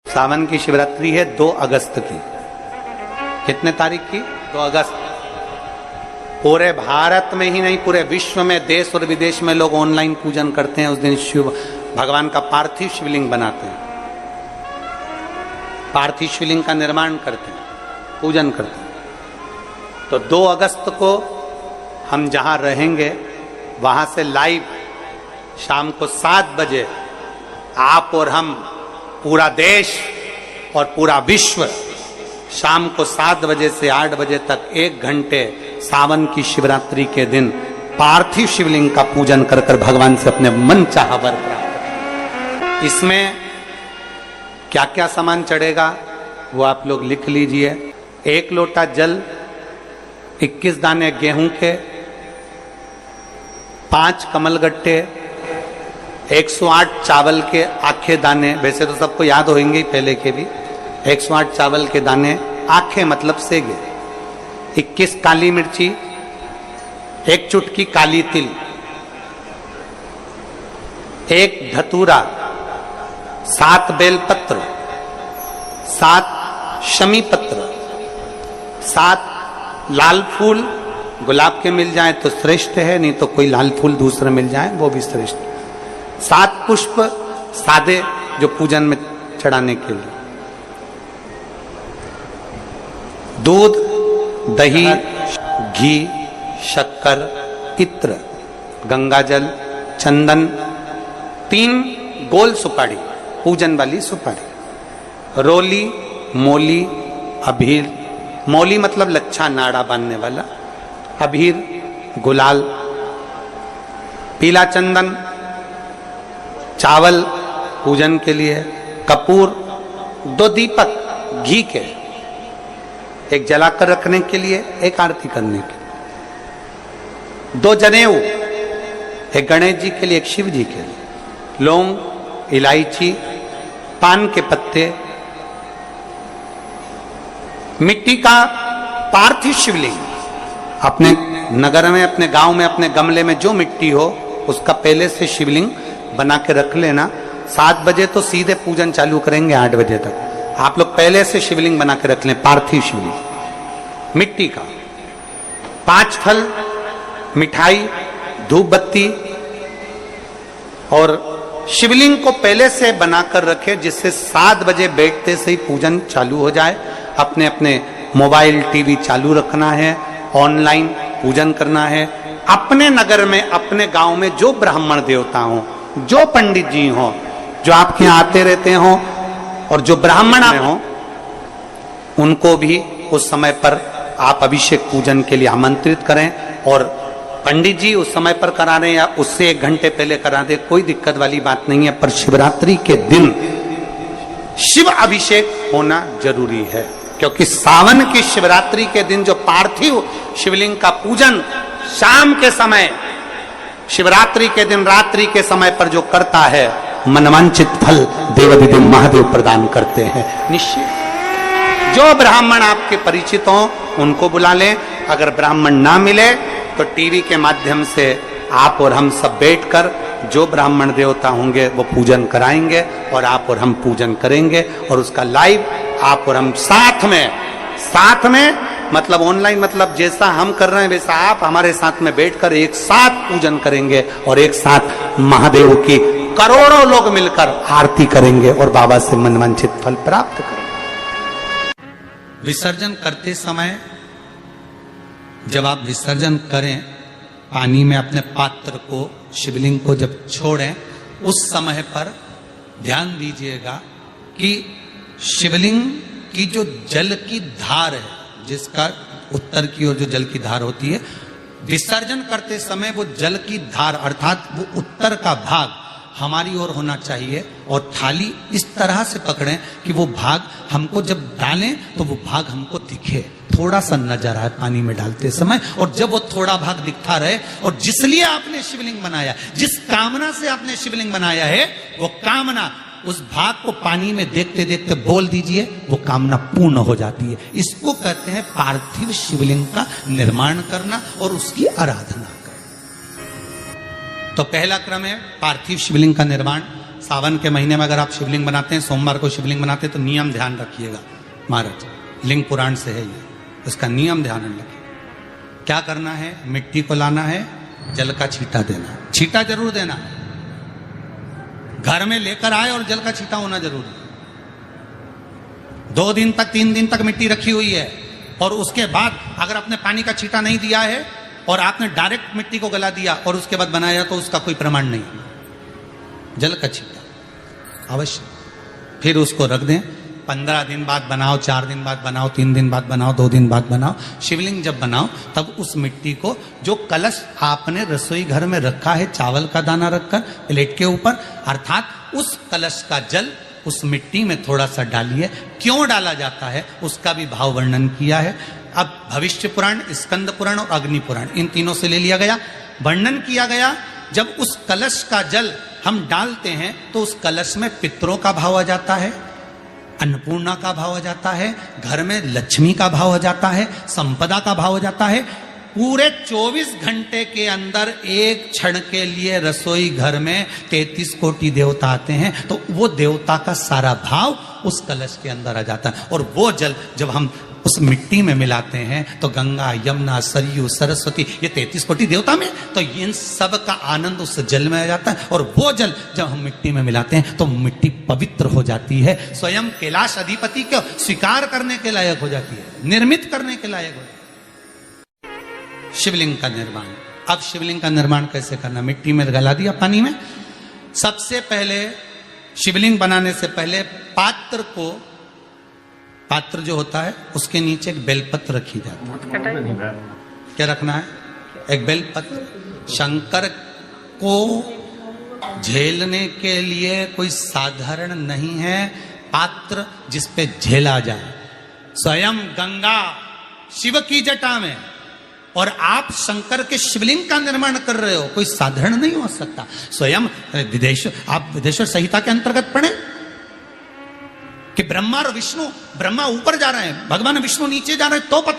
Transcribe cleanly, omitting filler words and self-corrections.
सावन की शिवरात्रि है 2 अगस्त की। कितने तारीख की? 2 अगस्त। पूरे भारत में ही नहीं, पूरे विश्व में, देश और विदेश में लोग ऑनलाइन पूजन करते हैं। उस दिन शिव भगवान का पार्थिव शिवलिंग बनाते हैं, पार्थिव शिवलिंग का निर्माण करते हैं, पूजन करते हैं। तो 2 अगस्त को हम जहां रहेंगे वहां से लाइव शाम को 7 बजे आप और हम, पूरा देश और पूरा विश्व, शाम को 7 बजे से 8 बजे तक 1 घंटे सावन की शिवरात्रि के दिन पार्थिव शिवलिंग का पूजन कर कर भगवान से अपने मन चाहा वर प्राप्त करें। इसमें क्या क्या सामान चढ़ेगा वो आप लोग लिख लीजिए। 1 लोटा जल, 21 दाने गेहूं के, 5 कमलगट्टे, 108 चावल के आखे दाने। वैसे तो सबको याद होंगे पहले के भी। 108 चावल के दाने, आखे मतलब सेगे, 21 काली मिर्ची, 1 चुटकी काली तिल, 1 धतूरा, 7 बेलपत्र, 7 शमी पत्र, 7 लाल फूल। गुलाब के मिल जाए तो श्रेष्ठ है, नहीं तो कोई लाल फूल दूसरा मिल जाए वो भी श्रेष्ठ। 7 पुष्प सादे जो पूजन में चढ़ाने के लिए। दूध, दही, घी, शक्कर, इत्र, गंगाजल, चंदन, 3 गोल सुपारी, पूजन वाली सुपारी, रोली, मोली, अभीर। मोली मतलब लच्छा नाड़ा बांधने वाला, अभीर, गुलाल, पीला चंदन, चावल पूजन के लिए, कपूर, 2 दीपक घी के, 1 जलाकर रखने के लिए, 1 आरती करने के लिए, 2 जनेऊ, 1 गणेश जी के लिए, 1 शिव जी के लिए, लौंग, इलायची, पान के पत्ते, मिट्टी का पार्थिव शिवलिंग। अपने नगर में, अपने गांव में, अपने गमले में जो मिट्टी हो उसका पहले से शिवलिंग बना के रख लेना। 7 बजे तो सीधे पूजन चालू करेंगे, 8 बजे तक आप लोग पहले से शिवलिंग बना के रख लें, पार्थिव शिवलिंग मिट्टी का। 5 फल, मिठाई, धूप बत्ती, और शिवलिंग को पहले से बनाकर रखे जिससे 7 बजे बैठते से ही पूजन चालू हो जाए। अपने अपने मोबाइल, टीवी चालू रखना है, ऑनलाइन पूजन करना है। अपने नगर में, अपने गांव में जो ब्राह्मण देवता हो, जो पंडित जी हो, जो आपके यहाँ आते रहते हो, और जो ब्राह्मण हो, उनको भी उस समय पर आप अभिषेक पूजन के लिए आमंत्रित करें। और पंडित जी उस समय पर करा रहे हैं या उससे 1 घंटे पहले करा दे, कोई दिक्कत वाली बात नहीं है। पर शिवरात्रि के दिन शिव अभिषेक होना जरूरी है, क्योंकि सावन की शिवरात्रि के दिन जो पार्थिव शिवलिंग का पूजन शाम के समय, शिवरात्रि के दिन रात्रि के समय पर जो करता है, मनवांचित फल देवाधिदेव महादेव प्रदान करते हैं निश्चित। जो ब्राह्मण आपके परिचित हों उनको बुला लें। अगर ब्राह्मण ना मिले तो टीवी के माध्यम से आप और हम सब बैठकर जो ब्राह्मण देवता होंगे वो पूजन कराएंगे, और आप और हम पूजन करेंगे। और उसका लाइव आप और हम साथ में मतलब ऑनलाइन, मतलब जैसा हम कर रहे हैं वैसा आप हमारे साथ में बैठकर एक साथ पूजन करेंगे, और एक साथ महादेव की करोड़ों लोग मिलकर आरती करेंगे और बाबा से मनवांछित फल प्राप्त करेंगे। विसर्जन करते समय जब आप विसर्जन करें, पानी में अपने पात्र को, शिवलिंग को जब छोड़ें, उस समय पर ध्यान दीजिएगा कि शिवलिंग की जो जल की धार है, जिसका उत्तर की ओर जो जल की धार होती है, विसर्जन करते समय वो जल की धार अर्थात वो उत्तर का भाग हमारी ओर होना चाहिए। और थाली इस तरह से पकड़ें कि वो भाग हमको जब डालें तो वो भाग हमको दिखे, थोड़ा सा नजर आए पानी में डालते समय। और जब वो थोड़ा भाग दिखता रहे, और जिसलिए आपने शिवलिंग बनाया, जिस कामना से आपने शिवलिंग बनाया है, वो कामना उस भाग को पानी में देखते देखते बोल दीजिए, वो कामना पूर्ण हो जाती है। इसको कहते हैं पार्थिव शिवलिंग का निर्माण करना और उसकी आराधना करना। तो पहला क्रम है पार्थिव शिवलिंग का निर्माण। सावन के महीने में अगर आप शिवलिंग बनाते हैं, सोमवार को शिवलिंग बनाते हैं, तो नियम ध्यान रखिएगा महाराज, लिंग पुराण से है ये, इसका नियम ध्यान रखिए। क्या करना है, मिट्टी को लाना है, जल का छींटा देना, छींटा जरूर देना, घर में लेकर आए और जल का छींटा होना जरूरी है। 2 दिन तक 3 दिन तक मिट्टी रखी हुई है और उसके बाद अगर आपने पानी का छींटा नहीं दिया है और आपने डायरेक्ट मिट्टी को गला दिया और उसके बाद बनाया, तो उसका कोई प्रमाण नहीं। जल का छींटा अवश्य, फिर उसको रख दें। 15 दिन बाद बनाओ, 4 दिन बाद बनाओ, 3 दिन बाद बनाओ, 2 दिन बाद बनाओ। शिवलिंग जब बनाओ तब उस मिट्टी को, जो कलश आपने रसोई घर में रखा है चावल का दाना रखकर प्लेट के ऊपर, अर्थात उस कलश का जल उस मिट्टी में थोड़ा सा डालिए। क्यों डाला जाता है उसका भी भाव वर्णन किया है। अब भविष्य पुराण, स्कंद पुराण और अग्नि पुराण, इन तीनों से ले लिया गया, वर्णन किया गया। जब उस कलश का जल हम डालते हैं तो उस कलश में पितरों का भाव आ जाता है, अन्नपूर्णा का भाव आ जाता है, घर में लक्ष्मी का भाव आ जाता है, संपदा का भाव आ जाता है। पूरे 24 घंटे के अंदर एक क्षण के लिए रसोई घर में 33 कोटि देवता आते हैं, तो वो देवता का सारा भाव उस कलश के अंदर आ जाता है। और वो जल जब हम उस मिट्टी में मिलाते हैं तो गंगा, यमुना, सरयू, सरस्वती, ये 33 कोटि देवता में, तो इन सब का आनंद उस जल में आ जाता है। और वो जल जब हम मिट्टी में मिलाते हैं तो मिट्टी पवित्र हो जाती है, स्वयं कैलाश अधिपति को स्वीकार करने के लायक हो जाती है, निर्मित करने के लायक हो जाती है। शिवलिंग का निर्माण, अब शिवलिंग का निर्माण कैसे करना, मिट्टी में गला दिया पानी में। सबसे पहले शिवलिंग बनाने से पहले पात्र जो होता है उसके नीचे एक बेलपत्र रखी जाती है। क्या रखना है, एक बेलपत्र। शंकर को झेलने के लिए कोई साधारण नहीं है पात्र जिसपे झेला जाए। स्वयं गंगा शिव की जटा में, और आप शंकर के शिवलिंग का निर्माण कर रहे हो, कोई साधारण नहीं हो सकता। स्वयं आप विदेश्वर संहिता के अंतर्गत पढ़े कि ब्रह्मा और विष्णु, ब्रह्मा ऊपर जा रहे हैं, भगवान विष्णु नीचे जा रहे हैं, तो पता